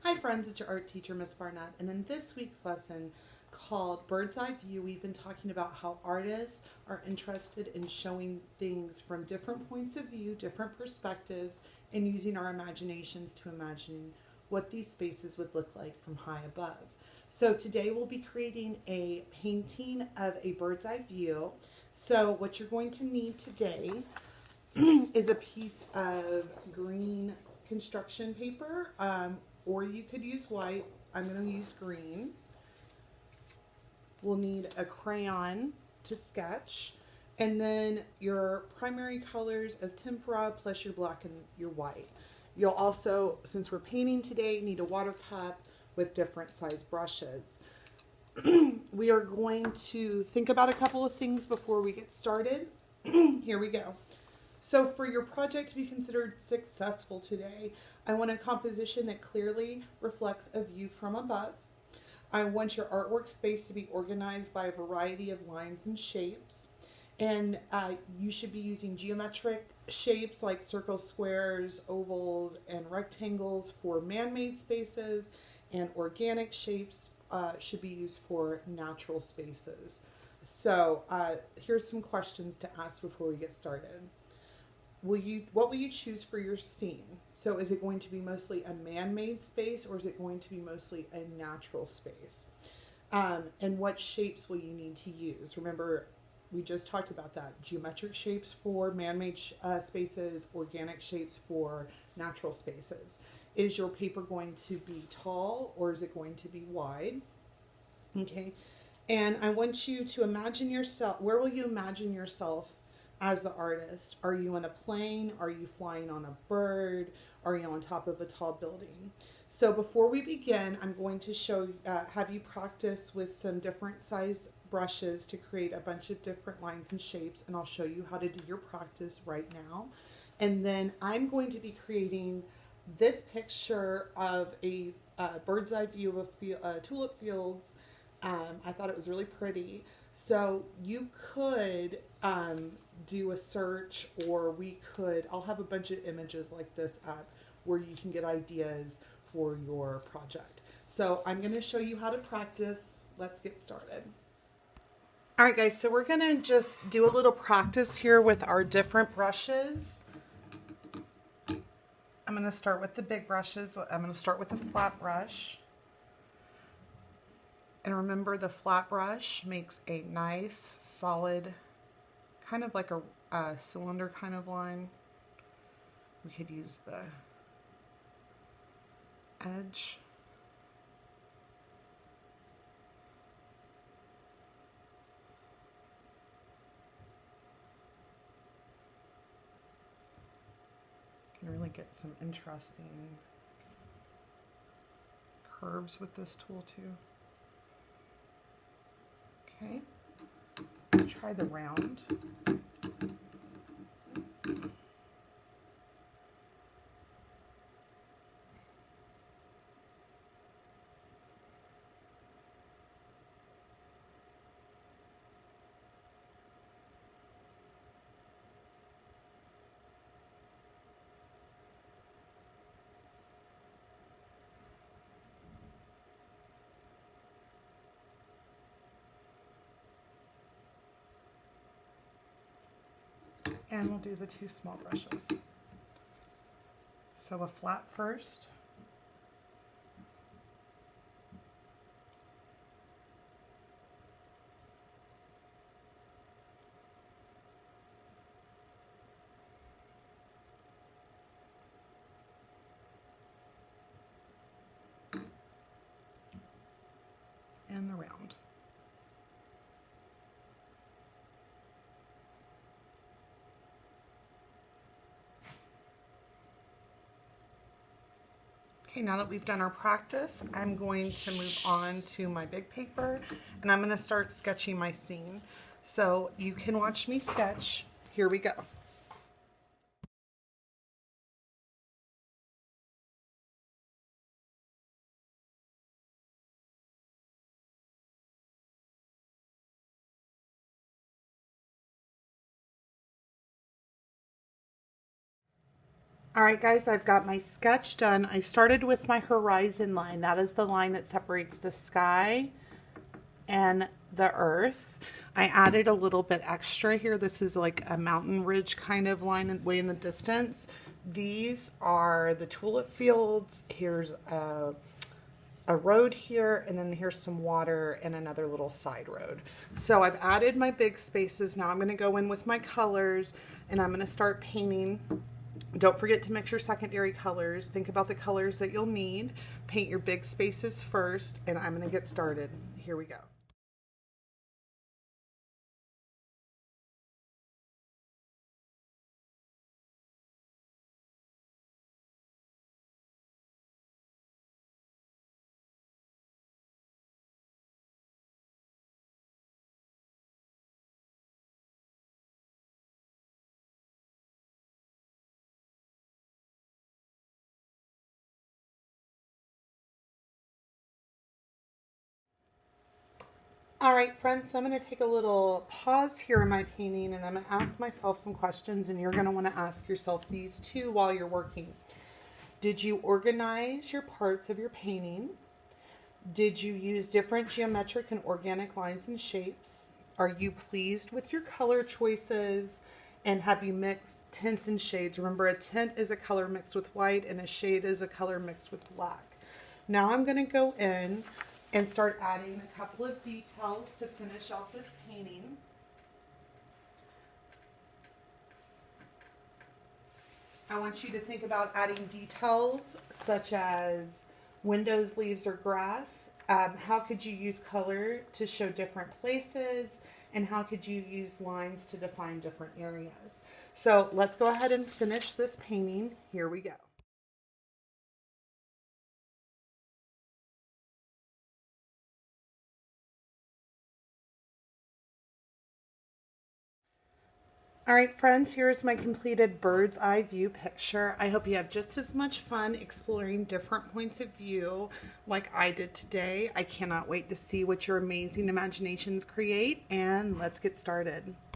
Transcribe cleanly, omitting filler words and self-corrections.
Hi friends, it's your art teacher, Miss Barnett, and in this week's lesson called Bird's Eye View, we've been talking about how artists are interested in showing things from different points of view, different perspectives, and using our imaginations to imagine what these spaces would look like from high above. So today we'll be creating a painting of a bird's eye view. So what you're going to need today is a piece of green construction paper, or you could use white. I'm going to use green. We'll need a crayon to sketch, and then your primary colors of tempera plus your black and your white. You'll also, since we're painting today, need a water cup with different size brushes. We are going to think about a couple of things before we get started. Here we go. So for your project to be considered successful today, I want a composition that clearly reflects a view from above. I want your artwork space to be organized by a variety of lines and shapes. And you should be using geometric shapes like circles, squares, ovals, and rectangles for man-made spaces, and organic shapes should be used for natural spaces. So here's some questions to ask before we get started. What will you choose for your scene? So is it going to be mostly a man-made space, or is it going to be mostly a natural space? And what shapes will you need to use? Remember, we just talked about that. Geometric shapes for man-made spaces, organic shapes for natural spaces. Is your paper going to be tall, or is it going to be wide? Okay. And I want you to imagine yourself, where will you imagine yourself as the artist? Are you on a plane? Are you flying on a bird? Are you on top of a tall building? So before we begin, I'm going to have you practice with some different size brushes to create a bunch of different lines and shapes, and I'll show you how to do your practice right now. And then I'm going to be creating this picture of a bird's eye view of tulip fields. I thought it was really pretty. So you could do a search, or I'll have a bunch of images like this up where you can get ideas for your project. So I'm going to show you how to practice. Let's get started. All right, guys, so we're going to just do a little practice here with our different brushes. I'm going to start with the big brushes. I'm going to start with the flat brush. And remember, the flat brush makes a nice, solid, kind of like a cylinder kind of line. We could use the edge. You can really get some interesting curves with this tool too. Okay, let's try the round. And we'll do the two small brushes. So a flat first. And the round. Okay, now that we've done our practice, I'm going to move on to my big paper, and I'm going to start sketching my scene. So you can watch me sketch. Here we go. All right, guys, I've got my sketch done. I started with my horizon line. That is the line that separates the sky and the earth. I added a little bit extra here. This is like a mountain ridge kind of line way in the distance. These are the tulip fields. Here's a road here, and then here's some water and another little side road. So I've added my big spaces. Now I'm going to go in with my colors and I'm going to start painting. Don't forget to mix your secondary colors. Think about the colors that you'll need. Paint your big spaces first, and I'm going to get started. Here we go. All right, friends, so I'm going to take a little pause here in my painting and I'm going to ask myself some questions, and you're going to want to ask yourself these too while you're working. Did you organize your parts of your painting? Did you use different geometric and organic lines and shapes? Are you pleased with your color choices? And have you mixed tints and shades? Remember, a tint is a color mixed with white and a shade is a color mixed with black. Now I'm going to go in and start adding a couple of details to finish off this painting. I want you to think about adding details such as windows, leaves, or grass. How could you use color to show different places? And how could you use lines to define different areas? So let's go ahead and finish this painting. Here we go. All right, friends, here's my completed bird's eye view picture. I hope you have just as much fun exploring different points of view like I did today. I cannot wait to see what your amazing imaginations create, and let's get started.